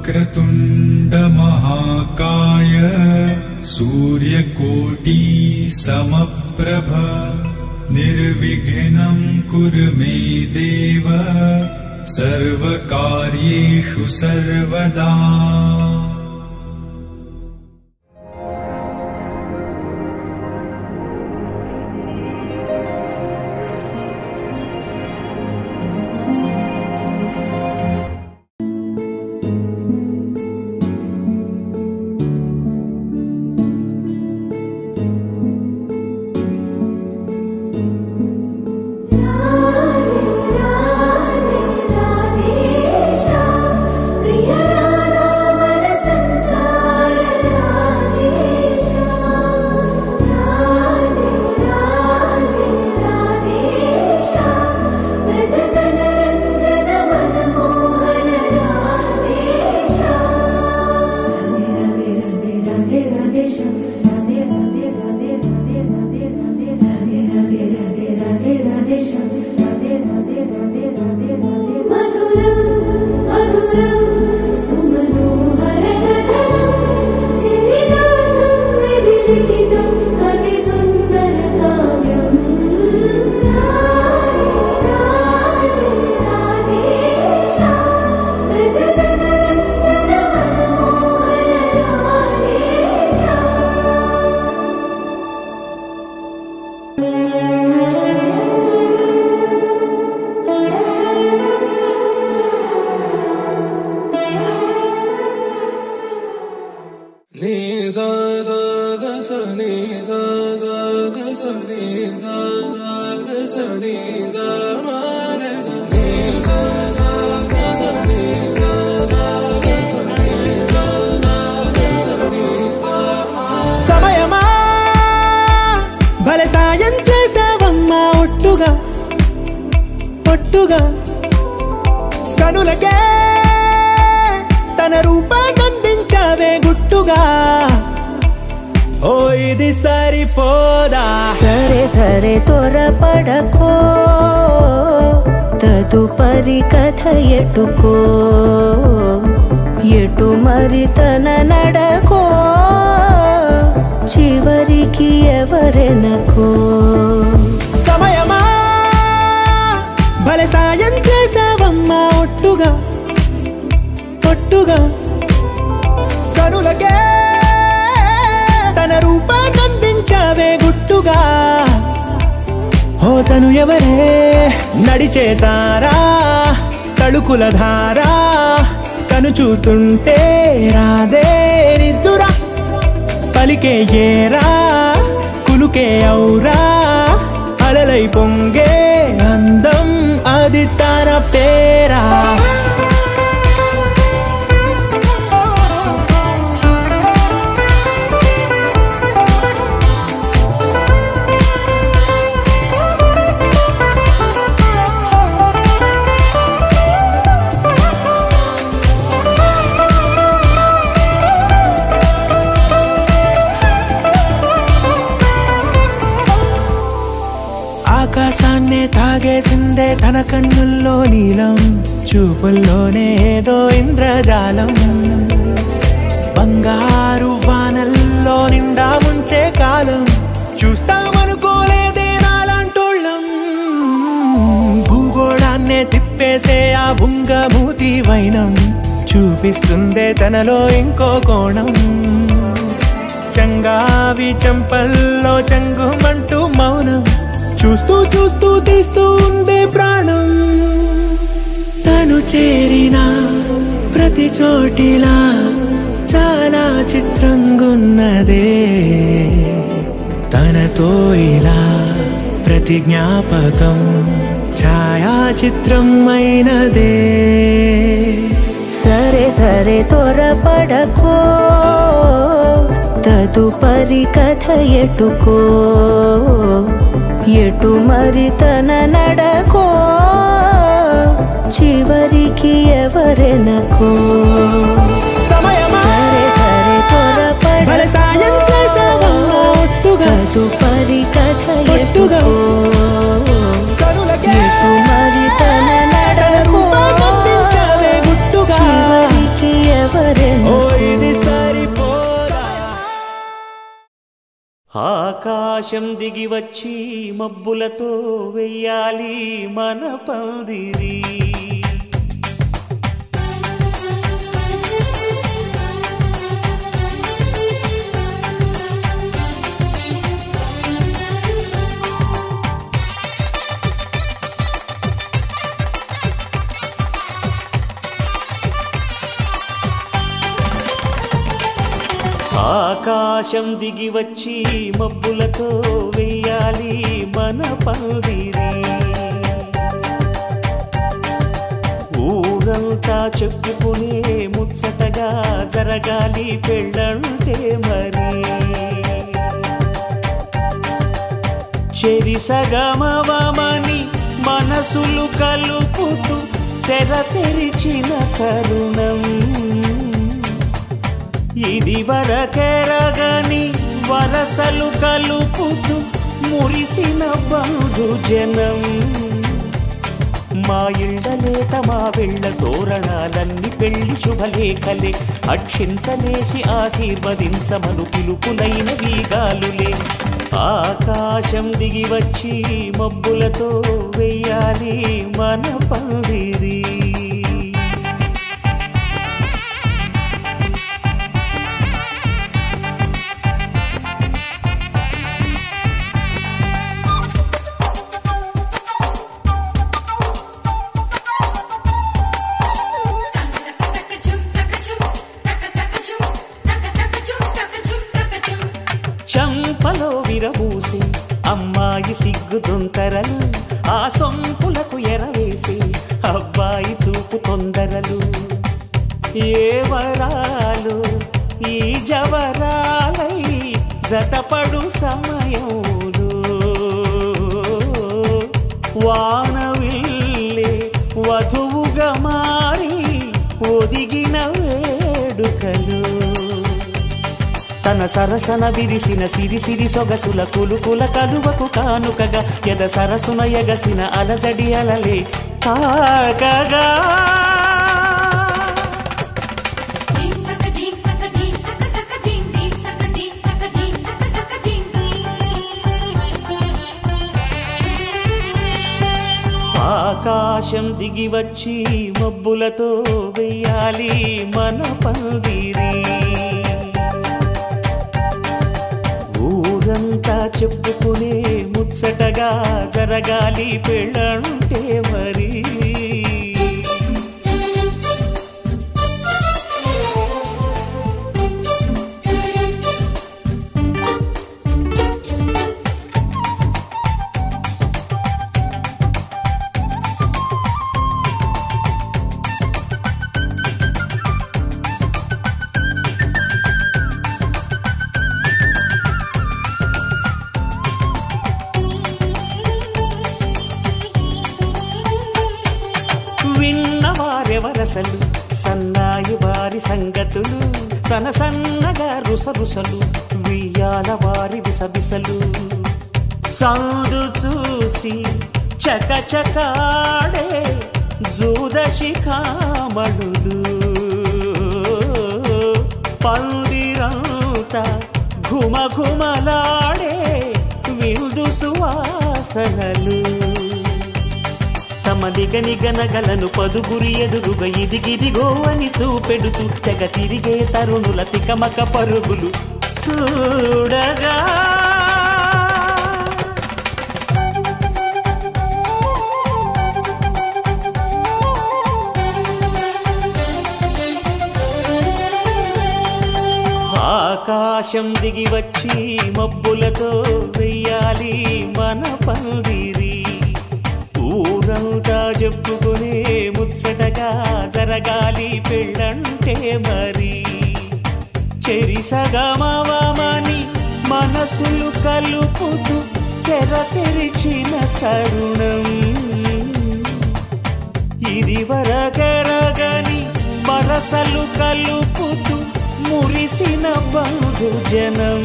वक्रतुण्ड महाकाय सूर्यकोटि समप्रभ निर्विघ्नं कुरु मे देव सर्वकार्येषु सर्वदा। సమయమా భలే సాయం చేసావమ్మా ఒట్టుగా ఒట్టుగా కనులకే తన రూపాన్నందించావే గుట్టుగా ఓ ఇది సరిపోదా సరే సరే త్వరపడకో తదుపరి కథ ఎటుకో ఎటు మరి తన నడకో చివరికి ఎవరెనకో సమయమా భలే సాయం చేసావమ్మా ఒట్టుగా ఒట్టుగా కనులకే తన రూపాన్నందించావే గుట్టుగా ఓ తను ఎవరే నడిచే తారా తళుకుల ధారా తను చూస్తుంటే రాదే నిద్దురా పలికే ఏరా కులుకే ఔరా అలలై పొంగే అందం అది తన పేరా ఆకాశాన్నే తాగేసిందే తన కన్నుల్లో నీలం చూపుల్లోనే ఏదో ఇంద్రజాలం బంగారు వానల్లో నిండా ముంచే కాలం చూస్తామనుకోలేదే నాలాంటోళ్ళం భూగోళాన్నే తిప్పేసే ఆ బుంగమూతి వైనం చూపిస్తుందే తనలో ఇంకో కోణం చంగావి చంపల్లో చంగుమంటూ మౌనం చూస్తూ చూస్తూ తీస్తూ ఉందే ప్రాణం తను చేరిన ప్రతి చోటిలా చాలా చిత్రంగున్నదే తనతో ఇలా ప్రతి జ్ఞాపకం ఛాయాచిత్రం అయినదే సరే సరే త్వరపడకో తదుపరి కథ ఎటుకో ఎటు మరి తన నడకో చివరికి ఎవరెనకో సరే సరే త్వరపడకో సాయం చేసావమ్మా ఒట్టుగా తదుపరి కథ ఎటుకో ఎటు మరి తన నడకో చివరికి ఎవరెనకో ఆకాశం దిగి వచ్చి మబ్బులతో వెయ్యాలి మన పందిరి. ఆకాశం దిగి వచ్చి మబ్బులతో వెయ్యాలి మన పందిరి. ఊరంతా చెప్పుకునే ముచ్చటగా జరగాలి పెళ్ళంటే మరి. చెరిసగమవమని మనసులు కలుపుతూ తెర తెరిచిన తరుణం. ఇది వరకెరగని వరసలు కలుపుతూ మురిసిన బంధుజనం. మా ఇళ్ళలేత మా వెళ్ళ తోరణాలన్నీ పెళ్లి శుభలేఖలే. అక్షింతలేసి ఆశీర్వదించమను పిలుపులైన వీగాలులే. ఆకాశం దిగి వచ్చి మబ్బులతో వెయ్యాలి మన పందిరి. చంపలో విరబూసి అమ్మాయి సిగ్గుదొంతరలు. ఆ సొంపులకు ఎరవేసి అబ్బాయి చూపు తొందరలు. ఏ వరాలు ఈ జవరాలై జతపడు సమయంలో. వానవిల్లే వధువుగా మారి ఒదిగిన వేడుకలు. తన సరసన విరిసిన సిరిసిరి సొగసుల కులుకుల కలువకు కానుకగా ఎద సరసున ఎగసిన అలజడి అలలే తాకగా. ఆకాశం దిగి వచ్చి మబ్బులతో వెయ్యాలి మన పందిరి. ఊరంతా చెప్పుకునే ముచ్చటగా జరగాలి పెళ్ళంటే మరి. విన్నవారెవరసలు సన్నాయి వారి సంగతులు. సనసన్నగా రుసరుసలు వియ్యాల వారి విసవిసలు. సందు చూసి చకచకాడే జూదశిఖామణులు. పందిరంతా ఘుమఘుమలాడే విందు సువాసనలు. తమ నిగనిగనగలను పదుగురి ఎదురుగా ఇదిగిదిగో అని చూపెడుతూ తెగ తిరిగే తరుణుల తికమక పరుగులు చూడగా. ఆకాశం దిగి వచ్చి మబ్బులతో వెయ్యాలి మన పందిరి. ఊరంతా చెప్పుకునే ముచ్చటగా జరగాలి పెళ్ళంటే మరి. చెరిసగమవమని మనసులు కలుపుతూ తెర తెరిచిన తరుణం. ఇది వరకెరగని వరసలు కలుపుతూ మురిసిన బంధుజనం.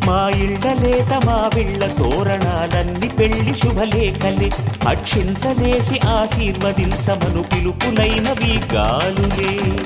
మా ఇళ్ళలేత మా వీళ్ళ తోరణాలన్నీ పెళ్లి శుభలేఖలే. అక్షింతలేసి ఆశీర్వదించమను పిలుపులైనవి గాలులే.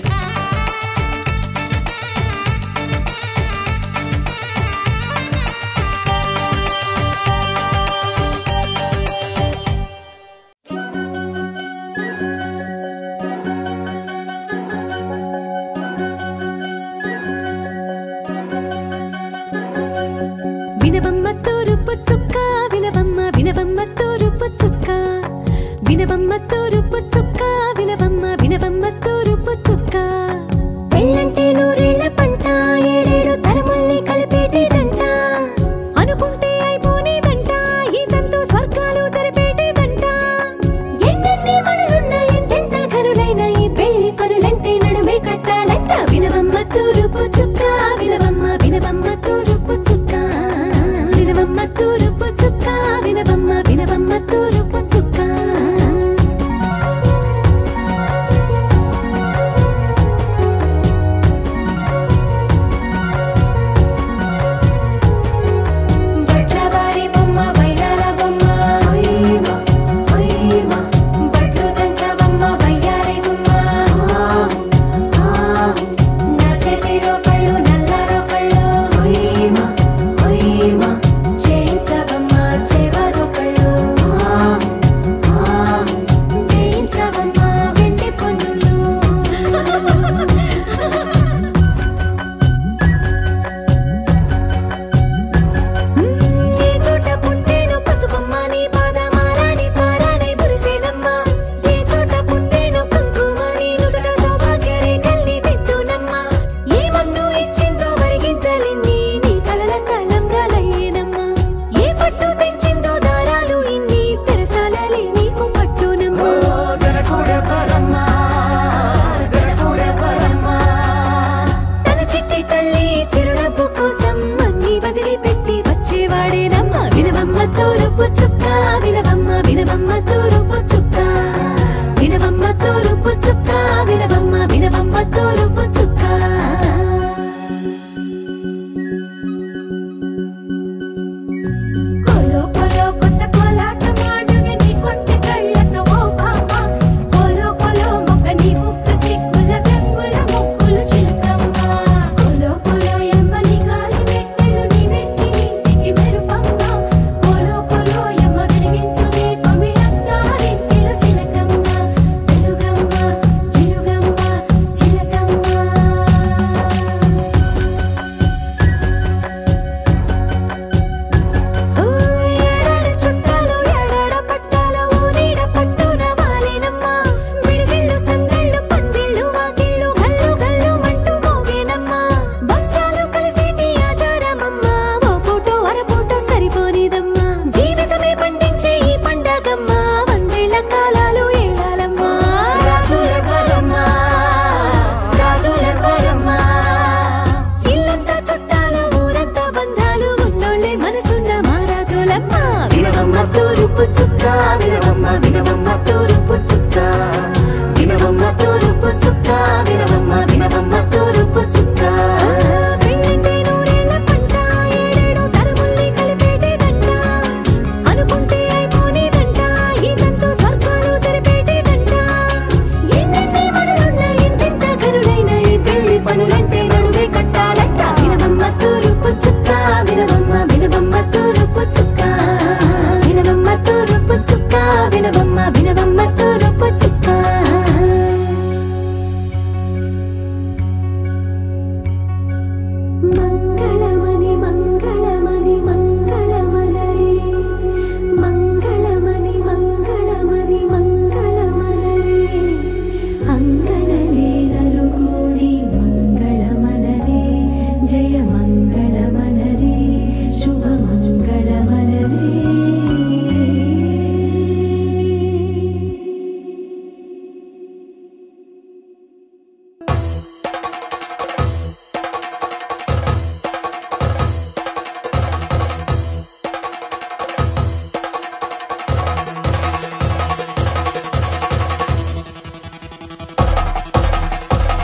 వినవమ్మ తూరుపు చుక్క వినవమ్మ వినవమ్మ తూరుపు చుక్క పెళ్ళంటే నూరేళ్ల పంట ఏడేడు తరముల్ని కలిపేటేదంట అనుకుంటే అయిపోనేదంట ఈ తంతు స్వర్గాలు జరిపేటేదంట ఎన్నెన్ని మనులున్న ఎంతెంత కనులైన ఈ పెళ్లి పనులంటే నడుమే కట్టాలంట వినవమ్మ తూరుపు చుక్క వినవమ్మ వినవమ్మ తూరుపు చుక్క వినవమ్మ తూరుపు చుక్క వినవమ్మ వినవమ్మ తూరుపు చుక్క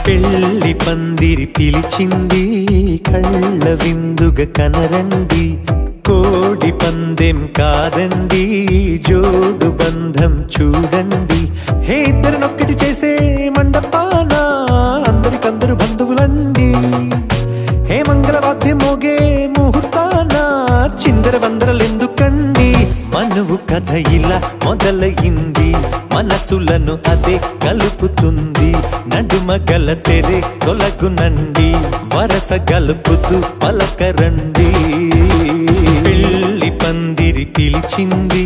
పెళ్లి పందిరి పిలిచింది కళ్ళ విందుగ కనరండి కోడి పందెం కాదండి జోడు బంధం చూడండి హే ఇద్దరినొక్కటి చేసే మండపాన అందరికందరు బంధువులండి హే మంగళవాద్యం మోగే ముహూర్తాన చిందర వందరలెందుకండి మనువు కథ ఇలా మొదలయింది మనసులను అదే కలుపుతుంది నడుమ గల తెరే తొలగునండి వరస గలుపుతూ పలకరండి పెళ్లి పందిరి పిలిచింది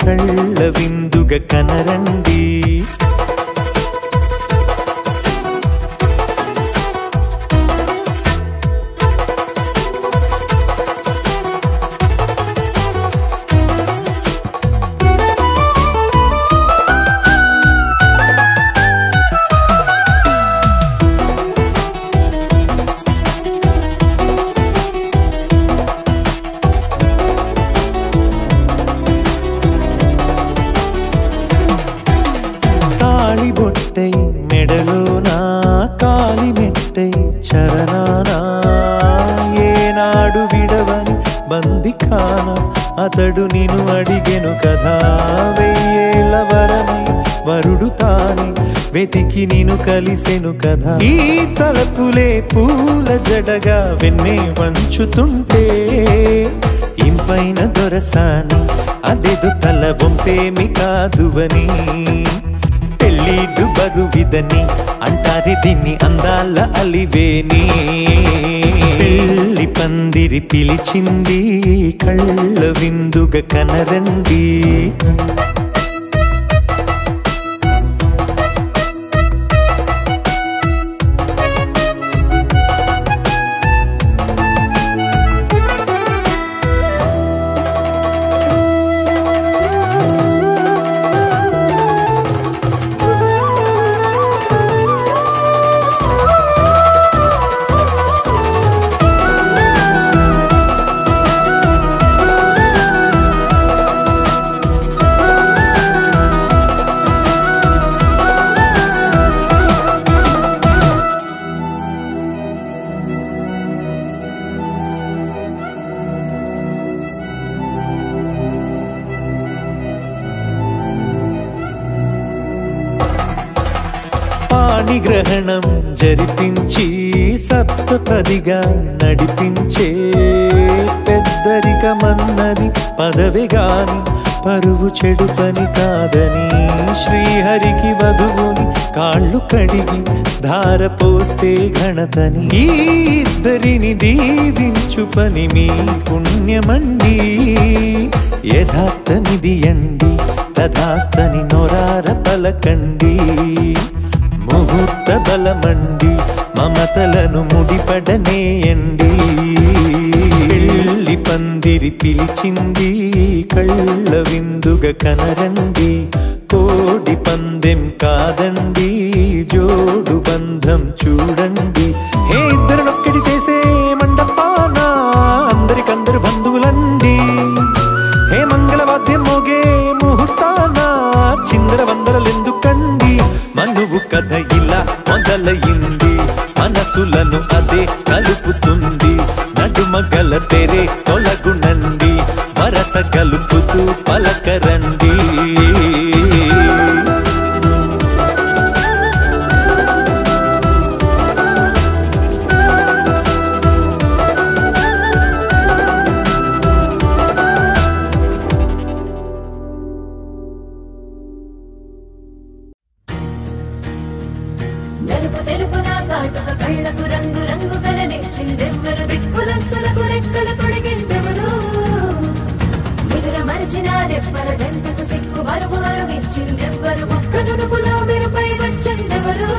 కళ్ళ విందుగ కన కనరండి. మెడలోనా కాలి మెట్టై చరణానా ఏనాడు విడవని బందిఖాన అతడు నిన్ను అడిగెను కదా వెయ్యేళ్ళ వరమై వరుడు తానే వెతికి నిన్ను కలిసెను కదా. ఈ తలపులే పూల జడగా వెన్నే వంచుతుంటే ఇంపైన దొరసాని అదెదు తల వంపేమి కాదువని పెళ్ళిడు బరువిదని అంటారే దీన్ని అందాల అలివేని. పెళ్ళి పందిరి పిలిచింది కళ్ళ విందుగా కనరండి. పాణిగ్రహణం జరిపించి సప్తపదిగా నడిపించే పెద్దరికమన్నది పదవి గాని పరువు చెడు పని కాదని శ్రీహరికి వధువుని కాళ్ళు కడిగి ధార పోస్తే ఘనతని. ఈ ఇద్దరిని దీవించు పని మీ పుణ్యమండి. యథార్థమిది అండి తథాస్తని నొరార పలకండి. ముహూర్త బలమండి మమతలను ముడిపడనేయండి. పెళ్ళి పందిరి పిలిచింది కళ్ళ విందుగా కనరండి. కోడి పందెం కాదండి జోడు బంధం చూడండి. హే ఇద్దరినొక్కటి చేసే మండపాన అందరికందరు బంధువులండి. హే మంగళవాద్యం మోగే ముహూర్తాన చిందర వందరలెందుకండి. మనువు కథ ఇలా మొదలయింది మనసులను అదే కలుపుతుంది. నడుమగల తెరే తొలగునండి వరస కలుపుతూ పలకరండి. కళ్ళకు రంగు రంగు కలనిచ్చిందెవ్వరు దిక్కులొచ్చులకు రెక్కలు తొడిగిందెవరు నిదుర మరిచిన రెప్పల జంటకు సిక్కు మరుమారు ఇచ్చిందెవ్వరు ఒక్క దుడుకులో మెరుపై వచ్చిందెవరు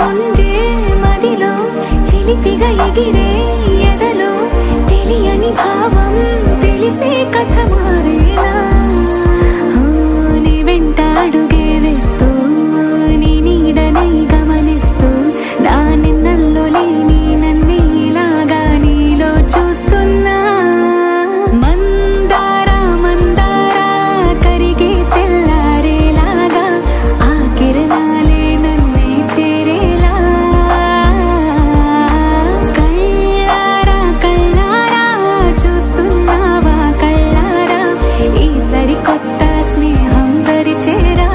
ఉండే మదిలో చిలిపిగా ఎగిరే ఎదలో తెలియని భావం తెలిసే కథ మారేనా నీ వెంట అడుగే వేస్తూ నీ నీడనై గమనిస్తూ నా నిన్నల్లో లేని నన్నే ఇలాగా నీలో చూస్తున్నా మందారా మందారా కరిగే తెల్లారేలాగా ఆ కిరణాలే నన్నే చేరేలా కళ్ళారా కళ్ళారా చూస్తున్నావా కళ్ళారా ఈ సరికొత్త స్నేహం పరిచేరా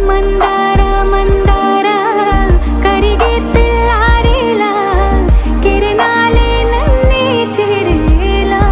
మందారా మందారా కరిగే తెల్లారేలా కిరణాలే నన్నే చేరేలా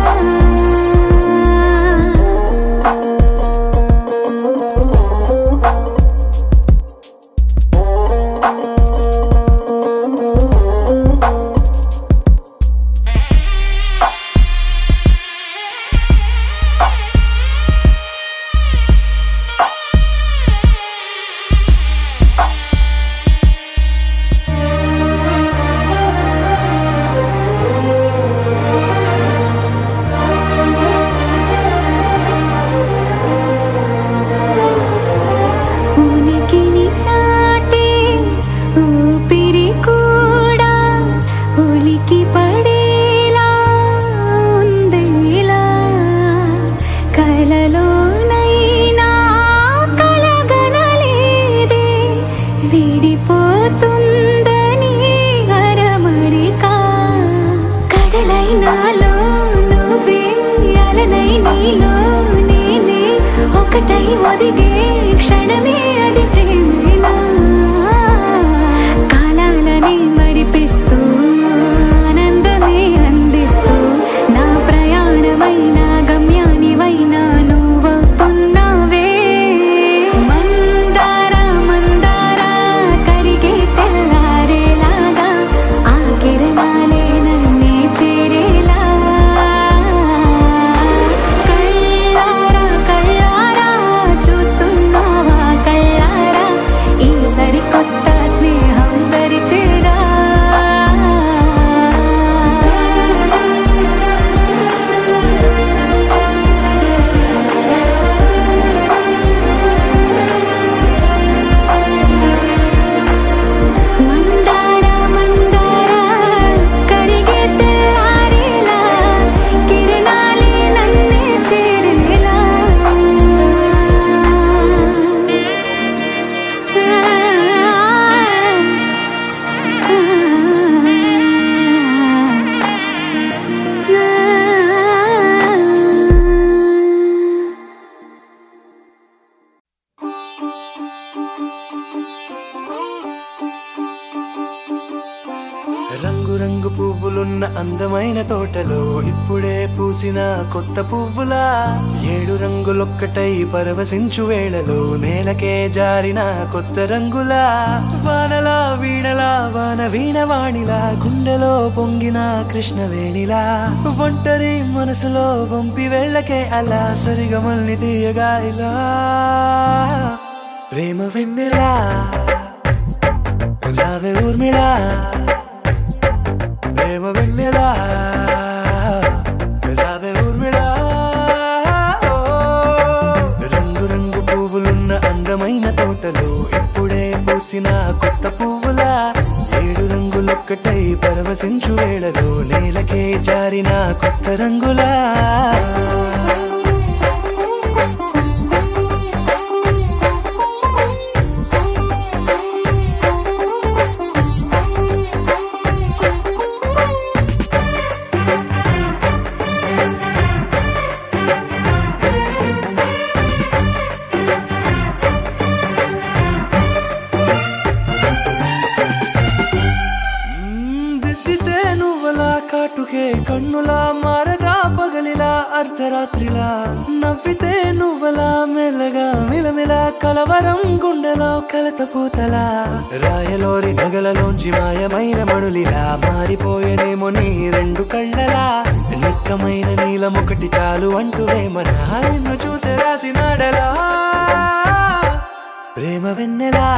ఉనికిని చాటే ఊపిరి కూడా ఉలికి పడేలా ఉందేలా కలలోనైనా కలగనలేదే విడిపోతుందని అరమరిక కడలైనాలో నువ్వే అలనై నీలో నేనే ఒకటై ఒదిగే క్షణమే అది ప్రేమేనా కాలాలని మరిపిస్తూ ఆనందమే అందిస్తూ నా ప్రయాణమైన గమ్యానివైనా నువ్వవుతున్నావే మందారా మందారా కరిగే తెల్లారేలాగా ఆ కిరణాలే నన్నే చేరేలా కళ్ళారా కళ్ళారా చూస్తున్నావా కళ్ళారా ఈ సరికొత్త స్నేహం పరిచేరా మందారా మందారా కరిగే తెల్లారేలా కిరణాలే నన్నే చేరేలా రంగు రంగు పువ్వులున్న అందమైన తోటలో ఇప్పుడే పూసిన కొత్త పువ్వులా 7 రంగులొక్కటై పరవశించు వేళలో నేలకే జారిన కొత్త రంగులా వానలా వీణలా వాన వీణవాణిలా గుండెలో పొంగిన కృష్ణవేణిలా ఒంటరి మనసులో వంపి వెళ్ళకే అలా సరిగమల్ని తీయగా ఇలా ప్రేమ వెన్నెలా రావే ఊర్మిళా ప్రేమ వెన్నెలా రావే ఊర్మిళా రంగు రంగు పువ్వులున్న అందమైన తోటలో ఇప్పుడే పూసిన కొత్త పువ్వులా 7 రంగులొక్కటై పరవశించు వేళలో నేలకే జారిన కొత్త రంగులా దిద్దితే నువ్వు కాటుకే కన్నులా మారదా పగలిలా అర్ధరాత్రిలా నవ్వితే నువ్వలా మెల్లగా మిలమిలా కలవరం గుండెలో కలతపూతలా రాయలోరి నగలలోంచి మాయమైన మణులిలా మారిపోయేనేమో నీ రెండు కళ్ళలా నిక్కమైన నీలం ఒకటి చాలు అంటూ వేమనా నిన్ను చూసే రాసినాడలా ప్రేమ వెన్నెలా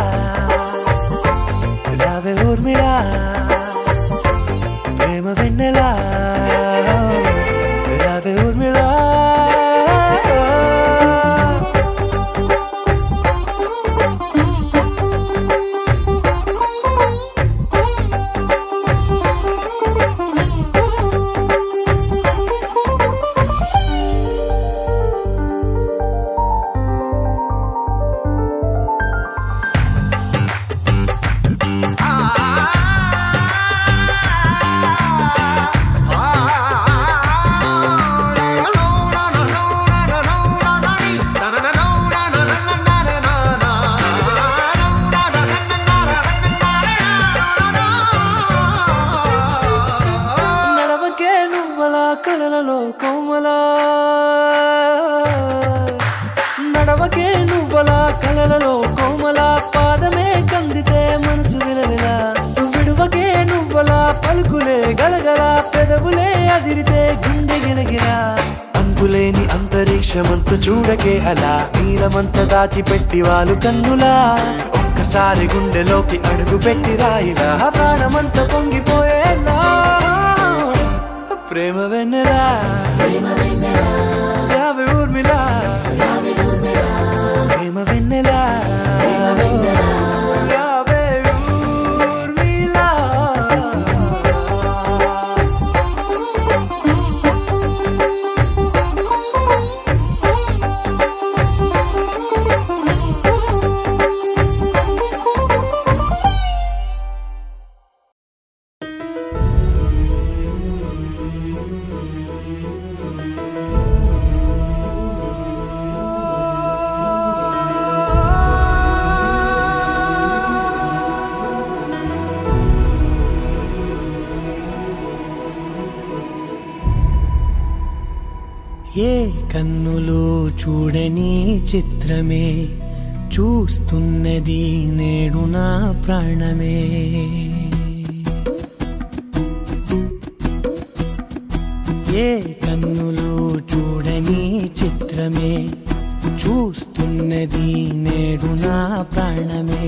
రావే ఊర్మిళా ప్రేమ వెన్నెలా రావే ఊర్మిళా కలలలో కోమలా నడవకే నువ్వలా కలలలో కోమలా పాదమే కందితే మనసు విలవిలా విడువకే నువ్వలా పలుకులే గలగల పెదవులే అదిరితే గుండె గిలగిలా అంతులేని అంతరిక్షమంత చూడకే అలా నీలమంత దాచిపెట్టి వాళ్ళు కన్నులా ఒక్కసారి గుండెలోకి అడుగు పెట్టి రాయిలా ప్రాణమంత పొంగిపోయేలా ప్రేమ వెన్నెలా రావే ఊర్మిళా ప్రేమ వెన్నెలా రావే ఊర్మిళా ఏ కన్నులు చూడని చిత్రమే చూస్తున్నది నేడు నా ప్రాణమే ఏ కన్నులు చూడని చిత్రమే చూస్తున్నది నేడు నా ప్రాణమే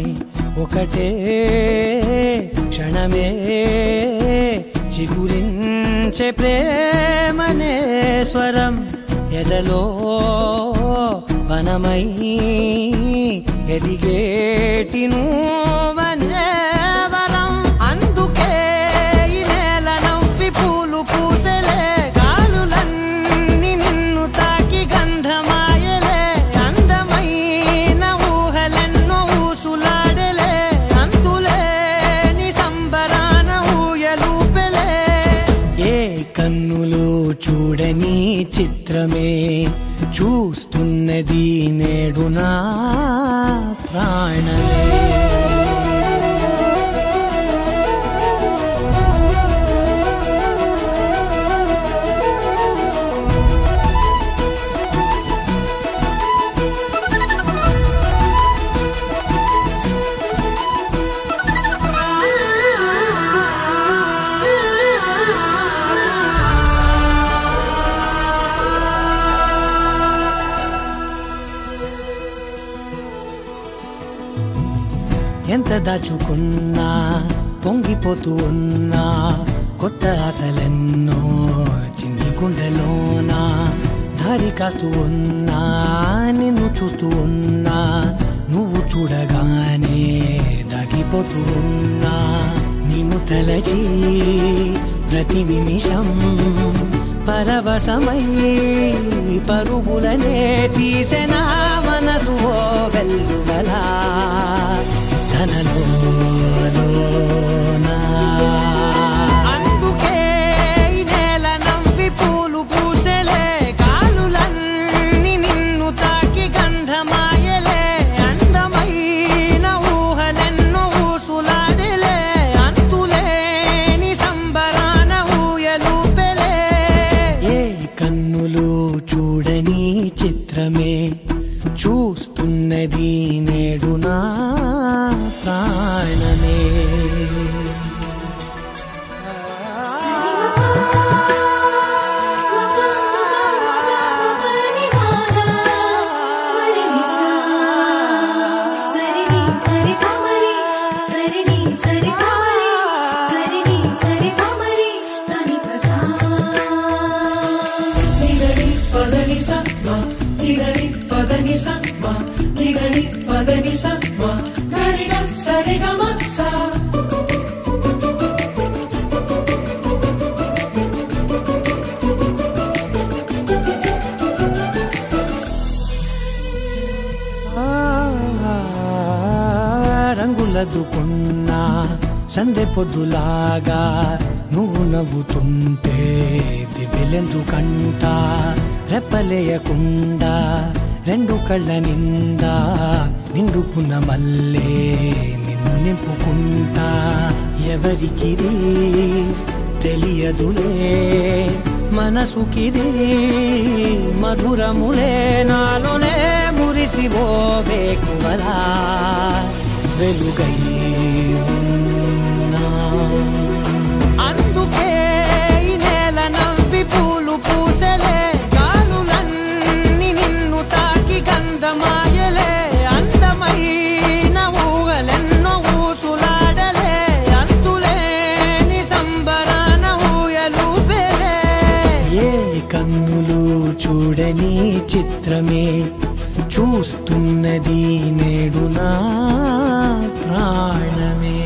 ఒకటే క్షణమే చిగురించే ప్రేమనే స్వరం ఎదలో వనమై ఎదిగేటి నువ్వనే వరం అందుకే ఈ నేల నవ్వి పూలు పూసలే గాలులన్నీ నిన్ను తాకి గంధమాయలే అందమైన ఊహలెన్నో ఊసులాడలే అంతులేని సంబరాన ఊయలూపెలే ఏ కన్నులు చూడని చిత్రమే చూస్తున్నది నేడు నా ప్రాణమే ఎంత దాచుకున్నా పొంగిపోతూ ఉన్నా కొత్త ఆశలెన్నో చిన్ని గుండెలోనా దారి కాస్తూ ఉన్నా నిన్ను చూస్తూ ఉన్నా నువ్వు చూడగానే దాగిపోతూ ఉన్నా నిన్ను తలచి ప్రతి నిమిషం పరవశమై పరుగులనే తీసెనా మనసు ఓ వెల్లువలా తనలోనా అందుకే ఈ నేల నవ్వి పూలు పూసలే గాలులన్నీ నిన్ను తాకి గంధమాయలే అందమైన ఊహలెన్నో ఊసులాడలే అంతులేని సంబరాన ఊయలు చిత్రమే చూస్తున్నది నేడు నా ప్రాణమే. రంగులదుకున్నా సందె పొద్దులాగా నువ్వు నవ్వుతుంటే దివ్యలెందుకంట రెప్పలేయకుండా రెండు కళ్ళ నిండా నిండుకున్న మల్లే నిన్ను నింపుకుంటా. ఎవరికిది తెలియదులే మనసుకిది మధురములే నాలోనే మురిసివో వేకువలా వెలుగై ఉన్నా. అందుకే ఈ నేల నవ్వి పూలు పూసలే గాలులన్నీ నిన్ను తాకి గంధమాయలే. అందమైన ఊగలెన్నో ఊసులాడలే అంతులేని సంబరాన ఊయలూపేలే. ఏ కన్నులు చూడని చిత్రమే చూస్తున్నది నేడు నా ప్రాణమే.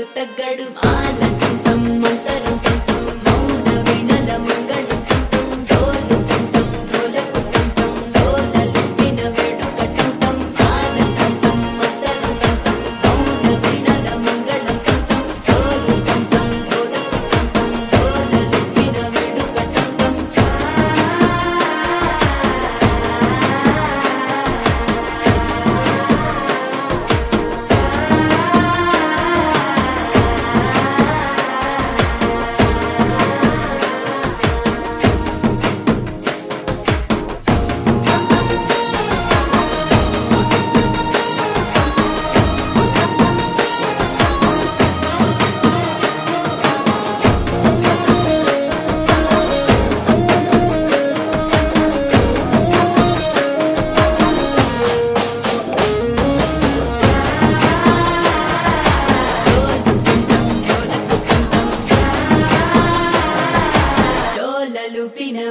ఎప్పుడు తగ్గడు మాలంటుంటం మంతరుంటుంటం మౌన వీణల మంగళంటుంటం డోలుంటుంటం డోలపుటుంటం డోలలు విన వేడుకటుంటం మాలంటుంటం మంతరుంటుంటం మౌన వీణల మంగళంటుంటం డోలుంటుంటం డోలపుటుంటం డోలలు విన వేడుకటుంటం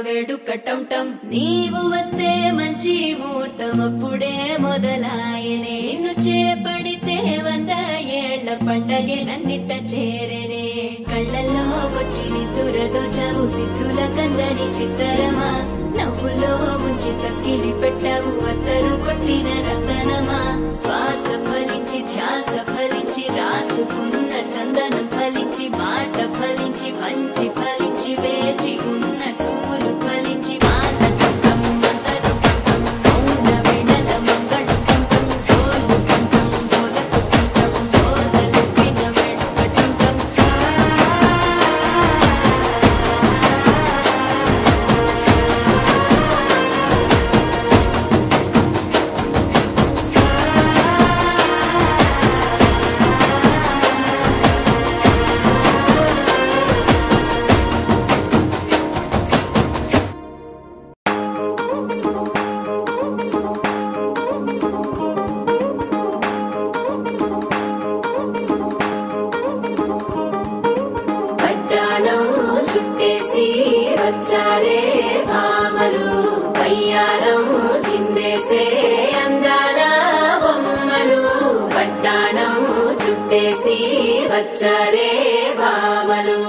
వేడుకటంటం నీవు వస్తే మంచి ముహూర్తం అప్పుడే మొదలాయనే నిన్ను చేపడితే 100 ఏళ్ల పండగే నన్నిట్ట చేరేనే కళ్ళల్లో వచ్చి నిద్దురదోచావు సిద్ధుల కందని చిత్తరమా నవ్వులో ముంచి చక్కిలి పెట్టావు అత్తరు కొట్టిన రతనమా శ్వాస ఫలించి ధ్యాస ఫలించి రాసుకున్న చందనం ఫలించి మాట ఫలించి మంచి ఫలించి వేచి ఉన్న చూపులు ఫలించి మాలంటుంటం మంతరుంటుంటం మౌన వీణల మంగళంటుంటం డోలుతుంటం డోలపుటుంటం డోలలు విన వేడుకటుంటం పట్టాణం చుట్టేసి వచ్చారే భామలు వయ్యారం చిందేసే అందాల బొమ్మలు పట్టాణం చుట్టేసి వచ్చారే భామలు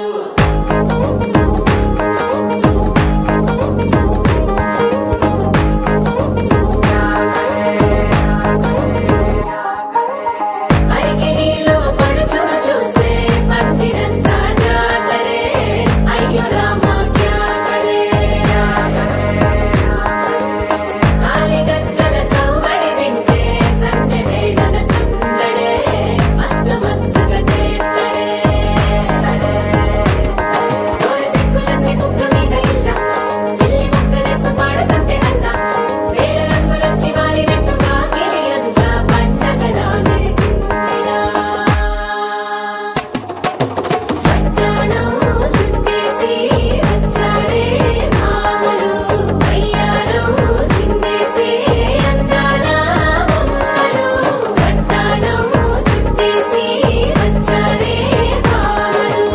అరికిలో పడుచును చూస్తే పత్తిరంతా జాతరే అయ్యో రామా క్యా కరే కాలి గజ్జల సవ్వడి వింటే సందె వేళన సందడే మస్తు మస్తుగా చేత్తడే డోలు సిక్కులన్నీ కుక్క మీద ఇల్ల పిల్లి ముక్కలేస్తూ పాడుతుంటే అల్లా వేల రంగులొచ్చి వాలినట్టుగా గిలియంతా పండగలా మెరిసిందిలా పట్టాణం చుట్టేసి వచ్చారే భామలు వయ్యారం చిందేసే అందాల బొమ్మలు పట్టాణం చుట్టేసి వచ్చారే భామలు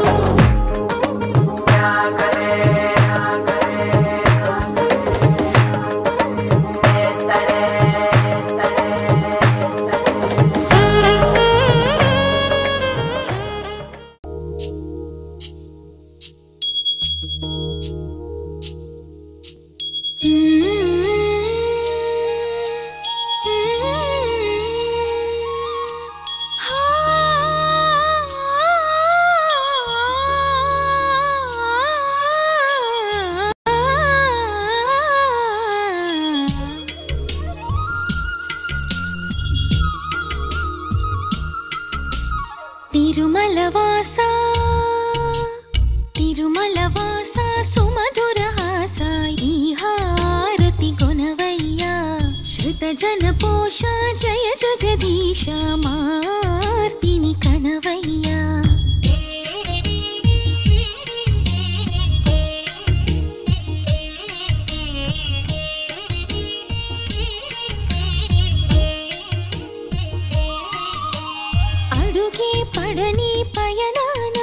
తిరుమలవాస సుమధురహాస ఈ హారతి కొనవయ్యా శృతజన పోష జయ జగదీశ మార్తిని కనవయ్యా అడుగే పడని పయనాన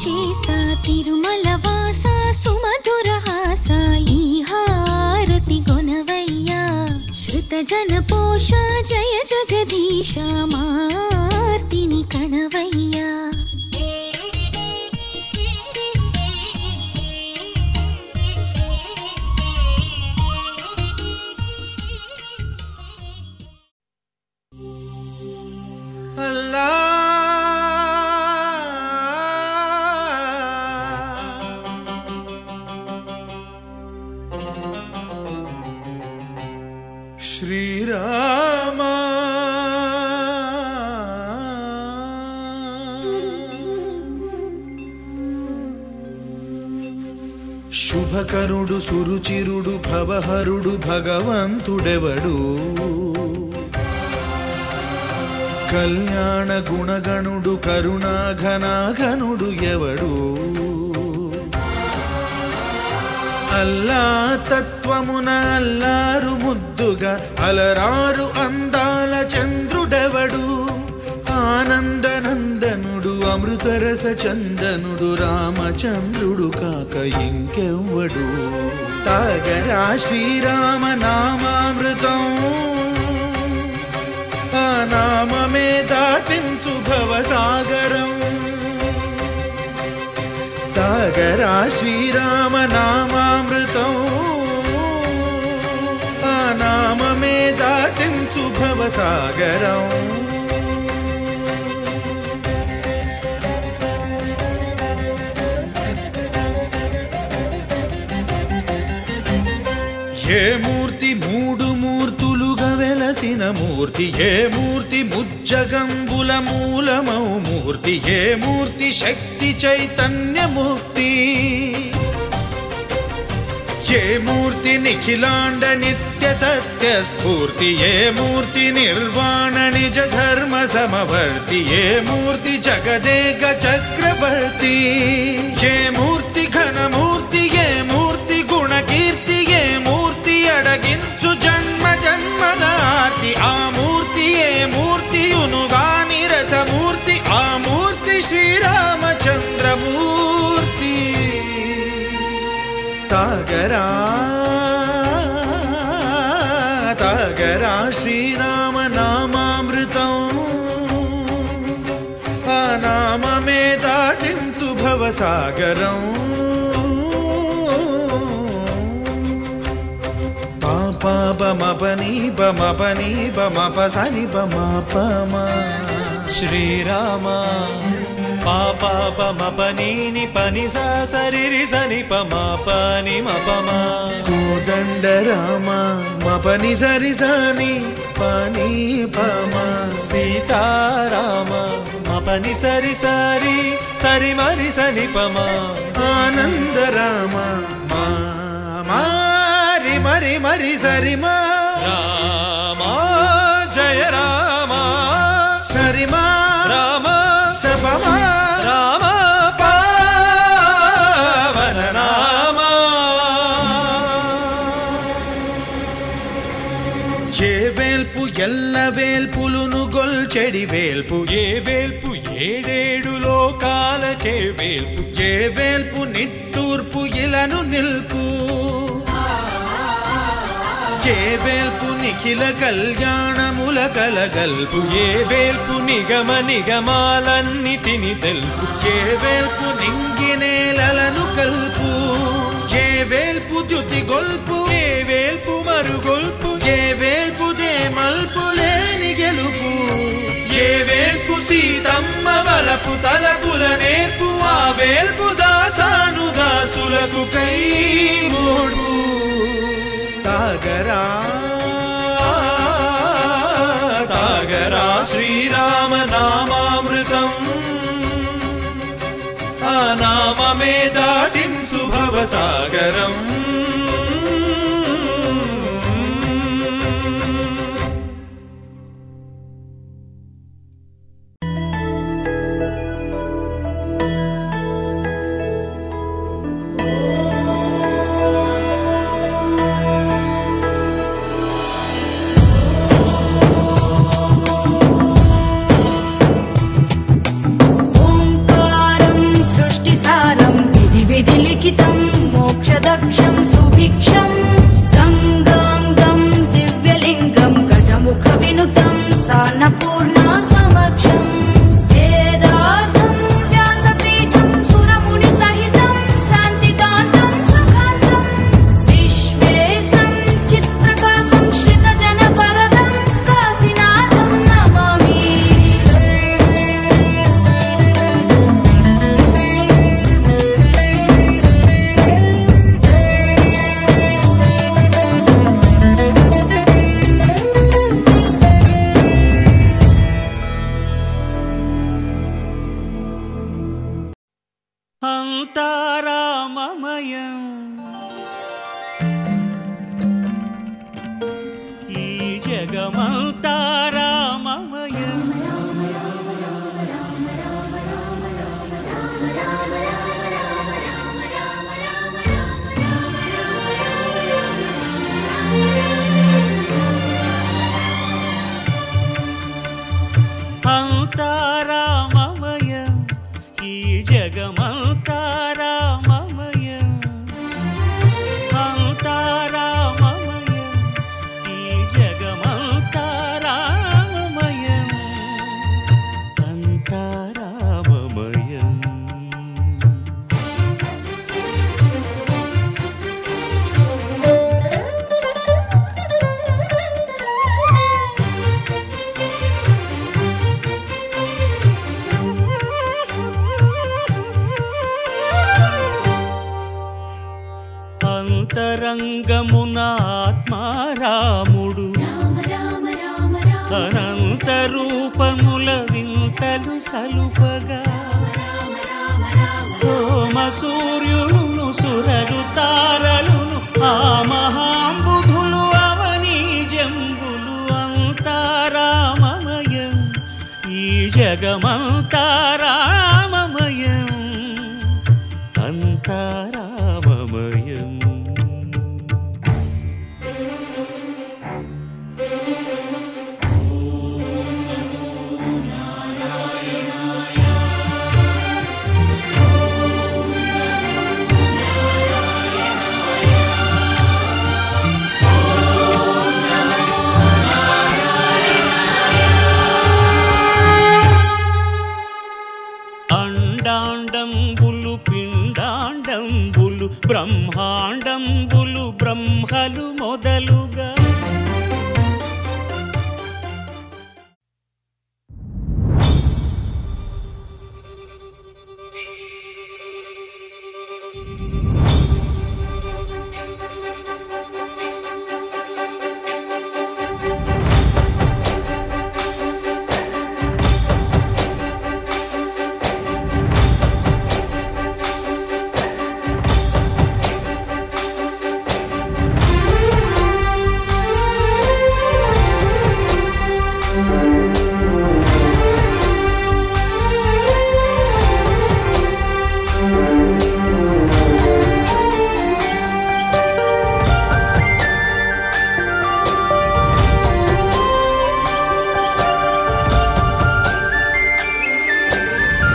చేసా తిరుమల వాస సుమధుర హాస ఈ హారతి గొనవయ్యా శ్రుత జన పోష జయ జగదీశ మార్తిని కణవయ్యా శ్రీరామ శుభకరుడు సురుచిరుడు భవహరుడు భగవంతుడెవడు కళ్యాణ గుణగణుడు కరుణాఘనాఘనుడు ఎవడు అల్లా తత్వమున అల్లారు ముద్దుగా అలరారు అందాల చంద్రుడెవడు ఆనందనందనుడు అమృతరస చందనుడు రామచంద్రుడు కాక ఇంకెవ్వడు తాగరా శ్రీరామ నామామృతం ఆ నామమే దాటించు భవసాగరం తాగరా శ్రీరామ నామామృతం ఆ నామమే దాటించు భవసాగరం ఏ మూర్తి మూడు మూర్తులుగా వెలసిన మూర్తి ఏ మూర్తి ముజ్జగంబుల మూలమౌ మూర్తి ఏ మూర్తి శక్తి చైతన్యమూర్తి ఏ మూర్తి నిఖిలాండ నిత్య సత్య స్ఫూర్తి ఏ మూర్తి నిర్వాణ నిజ ధర్మ సమవర్తి ఏ మూర్తి జగదేక చక్రవర్తి ఏ మూర్తి ఘనమూర్తి ఏ మూర్తి గుణకీర్తి ఏ మూర్తి అడగించు జన్మ జన్మదార్తి ఆ మూర్తి ఏ మూర్తియునుగాని రసమూర్తి ఆ మూర్తి శ్రీరామచంద్రమూర్తి తాగరా తాగరా శ్రీరామ నామామృతం ఆ నామమే దాటించు భవసాగరం పాపమపని బమపని బమపసని బమపమ శ్రీరామ పాపమపని పని సరి సని పని మపమ కోదండ రామ మపని సరి సని పని పమ సీతారామ మపని సరి సరి సరి మరి సని పమ ఆనంద రామ మారి మరి మరి సరి మా రామ జయ రామ సరిమా రామ సపమా రామ పావన రామ ఏ వేల్పు ఎల్ల వేల్పులును గొల్చెడి వేల్పు ఏ వేల్పు ఏడేడు లోకాలకే వేల్పు ఏ వేల్పు నిట్టూర్పు ఇలను నిల్పు ఏ వేల్పు నిఖిల కళ్యాణముల కలగల్పు ఏ వేల్పు నిగమ నిగమాలన్నిటిని తెలుపు ఏ వేల్పు నింగినేలను కల్పు ఏ వేల్పు ద్యుతి గొల్పు ఏ వేల్పు మరుగొల్పు ఏ వేల్పు దే మల్పు లేని గెలుపు ఏ వేల్పు సీతమ్మ వలపు తలపుల నేర్పు ఆ వేల్పు దాసాను దాసులకు కై మోడు తాగరా తాగరా శ్రీరామ నామామృతం ఆ నామమే దాటించు భవసాగరం सृष्टि రామమయం ఈ జగమంతా రామమయం అంతా రామమయం ఈ జగమంతా రామమయం అంతా రామమయం ఈ జగమంతా రామమయం అంతా రామమయం అంతరంగమున ఆత్మారాముడు అనంత రూపముల వింతలు సలుపగా సోమ సూర్యులను సురలు తారలును ఆ మహాంబుధులు అవనీ జంబులు అంతా రామమయం ఈ జగమంతా రామమయం అంతా రామమయం అండాండంబులు పిండాండంబులు బ్రహ్మాండంబులు బ్రహ్మలు మొదలుగా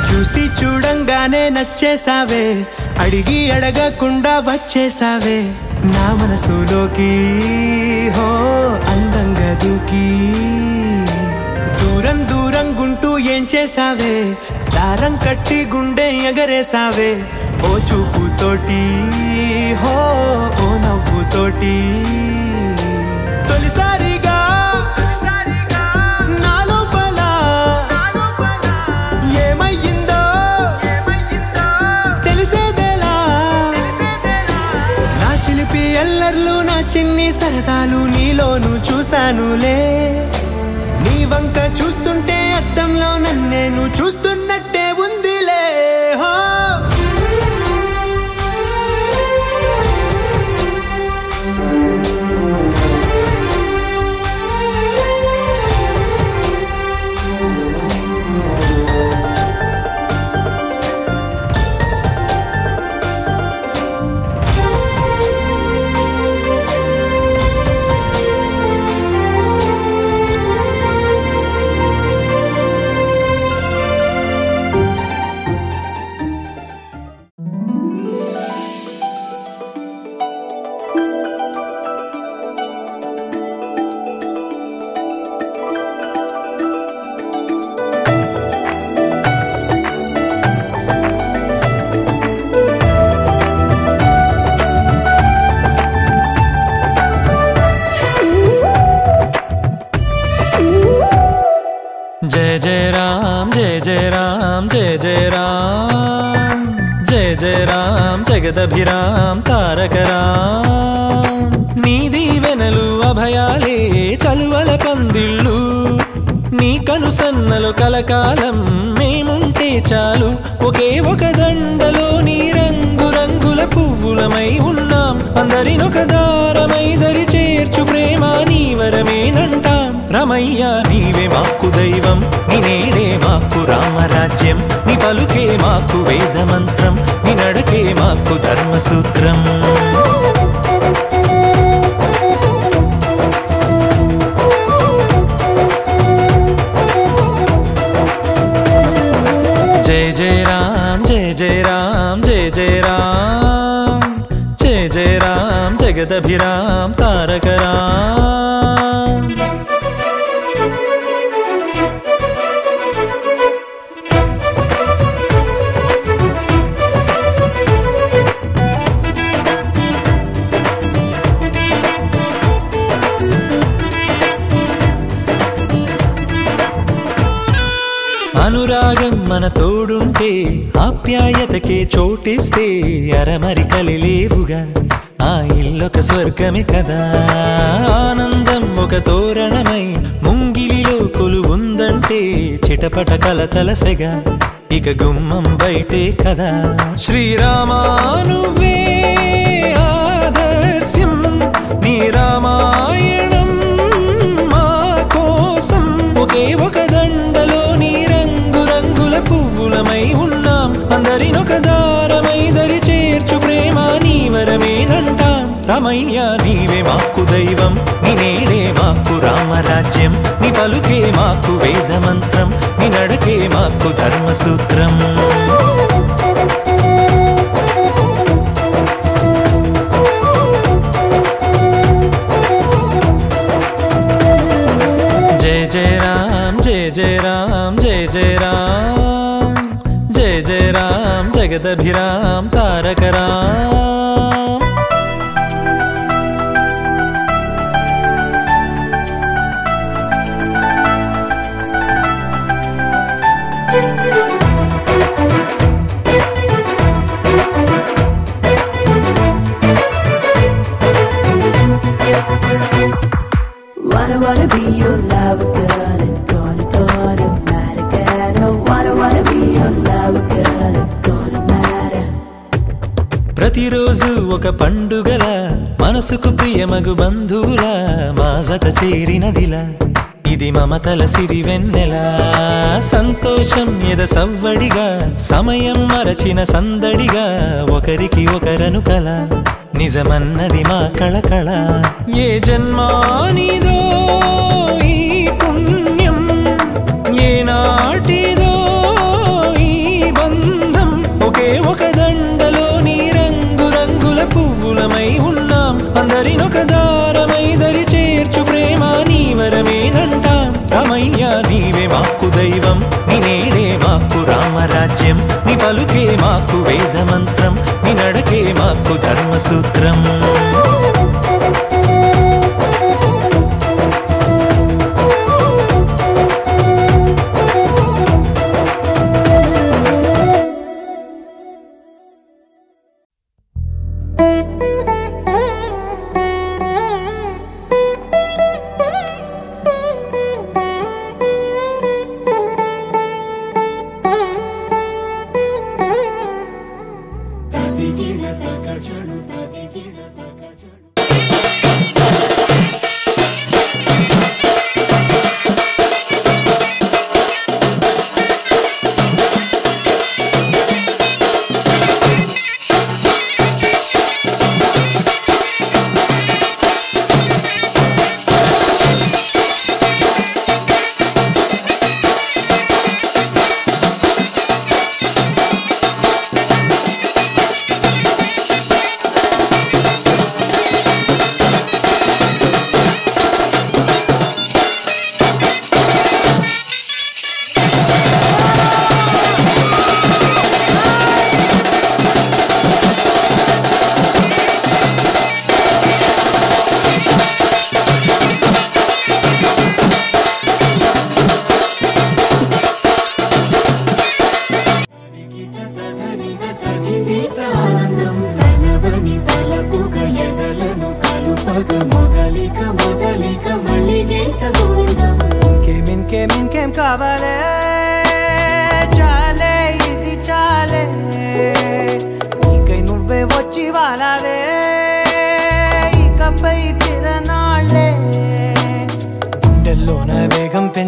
చూసి చూడంగానే నచ్చేసావే అడిగి అడగకుండా వచ్చేసావే నా మనసులోకి హో అందంగా దూకి దూరం దూరం గుంటూ ఏం చేసావే దారం కట్టి గుండె ఎగరేసావే ఓ చూపుతోటి హో ఓ నవ్వుతోటి తొలిసారిగా నా లోపల ఏమయ్యిందో తెలిసేదేలా నా చిలిపి ఎల్లర్లు నా చిన్ని సరదాలు నీలోను చూశానులే నీ వంక చూస్తుంటే అద్దంలో నన్నేను చూస్తున్నట్టే ఉందిలే హో जय जय राम जय जय राम जय जय राम जय जय राम जगदभिराम तारक राम నీ దీవెనలు అభయాలే చలువల పందిళ్ళు నీ కనుసన్నలు కలకాలం మేముంటే చాలు ఒకే ఒక దండలో నీ రంగు రంగుల పువ్వులమై ఉన్నాం అందరినొక దారమై దరి చేర్చు ప్రేమ నీ వరమేనంటాం రమయ్య నీవే మాకు దైవం నీ నేడే మాకు రామరాజ్యం నీ పలుకే మాకు వేదమంత్రం నీ నడకే మాకు ధర్మసూత్రం जय जय राम जय जय राम जय जय राम जय जय राम जगदभिराम तारक राम అనురాగం మన తోడుంటే ఆప్యాయతకే చోటిస్తే అరమరికలి లేవుగా ఆ ఇల్లొక స్వర్గమే కదా ఆనందం ఒక తోరణమై ముంగిలిలో కొలువుందంటే చిటపట కలతలసెగా ఇక గుమ్మం బయటే కదా శ్రీరామా నువ్వే ఆదర్శం నీ రామాయణం మా కోసం ఒకే ఒక దండలో నీ రంగు రంగుల పువ్వులమై ఉన్నాం అందరినొక దారమై దరి చేర్చు ప్రేమ నీ వరమేనంటాం రమయ్య నీవే మాకు దైవం నీ నేడే మాకు రామరాజ్యం నీ పలుకే మాకు వేదమంత్రం నీ నడకే మాకు ధర్మసూత్రం जय जय राम जय जय राम जय जय राम जय जय Ram जगदभिराम Tarak Ram Wanna be your lover, girl, and gonna matter, girl. Oh, wanna be your lover, girl, and gonna matter. ప్రతిరోజు ఒక పండుగల మనసుకు ప్రియమగు బంధువుల మాజత చేరినదిలా ఇది మమతల సిరివెన్నెల సంతోషం ఎద సవ్వడిగా సమయం మరచిన సందడిగా ఒకరికి ఒకరను కల నిజమన్నది మా కళకళ ఏ జన్మానిదో ఈ పుణ్యం ఏ నాటిదో ఈ బంధం ఒకే ఒక దండలో నీ రంగు రంగుల పువ్వులమై ఉన్నాం అందరినొక దారమై దరి చేర్చు ప్రేమ నీ వరమేనంటాం రమయ్య నీవే మాకు దైవం నీ నేడే మాకు రామరాజ్యం నీ పలుకే మాకు వేదమంత్రం నీ నడకే మాకు ధర్మసూత్రం Tadi gina taka chadu, tadi gina taka chadu.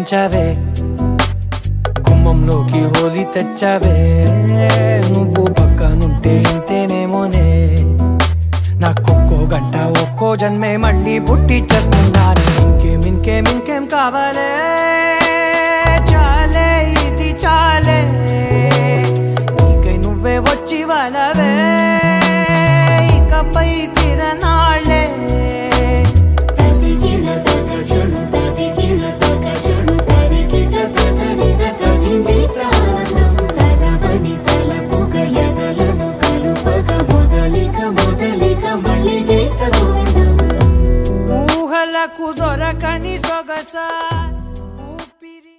పెంచావే గుమ్మంలోకి Holi తెచ్చావే నువ్వు పక్కనుంటే ఇంతేనేమోనే నాకొక్కో గంట ఒక్కో జన్మే మళ్ళీ పుట్టి చేస్తున్నాను ఇంకేం కావాలే చాలే ఇది చాలే నీకై నువ్వే వచ్చి వాళ్ళవే ఇకపై తిరనాళ్ళే ఊహలకు దొరకని సొగసా ఊపిరి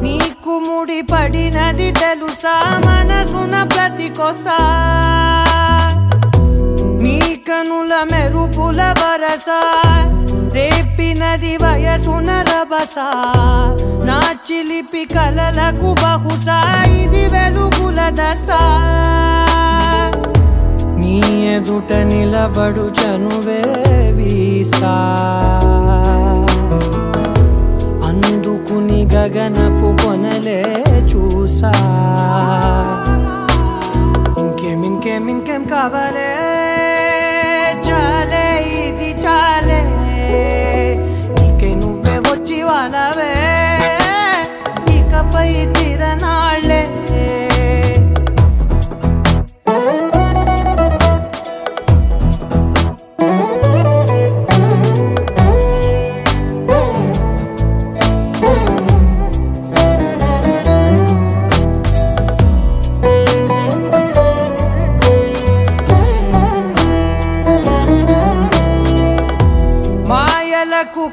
నీకు ముడి పడినది తెలుసా మనసున ప్రతి కొసా నీ కనుల మెరుపుల వరస రేపినది వయసున రభస నా చిలిపి కలలకు బహుశా ఇది వెలుగుల దశ నీ ఎదుట నిలబడు చనువే వీసా అందుకుని గగనపు కొనలే చూసా ఇంకేం కావాలే చాలే ఇది చాలే నీకై నువ్వే వచ్చి వాళ్ళవే ఇకపై తిరనాళ్ళే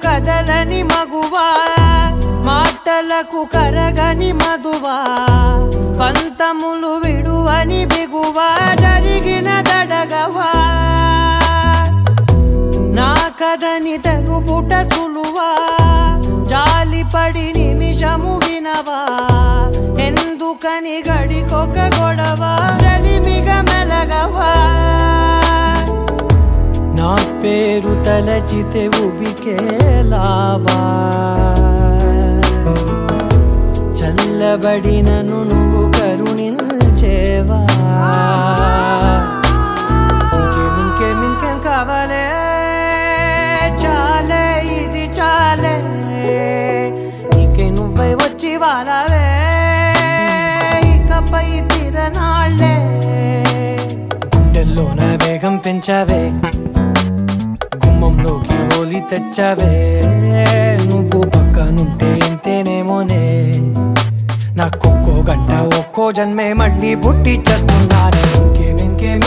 కదలని మగువా మాటలకు కరగని మధువా పంతములు విడువని బిగువా జరిగిన దడగవా నా కదని తెలుపుట సులువా జాలిపడి నిమిషము వినవా ఎందుకని గడికొక గొడవ రలిమిగ మెలగవా నా పేరు తలచితే ఉబికేలావా చల్లబడినను నువ్వు కరుణించేవా ఇంకేం కావాలే చాలే ఇది చాలే నీకై నువ్వై వచ్చి వాళ్ళవే ఇకపై తిరనాళ్ళే గుండెల్లోన వేగం పెంచావే గుమ్మంలోకి హోలీ తెచ్చావే నువ్వు పక్కనుంటే ఇంతేనేమోనే నాకొక్కో గంట ఒక్కో జన్మే మళ్ళీ పుట్టి చేస్తున్నాను ఇంకేం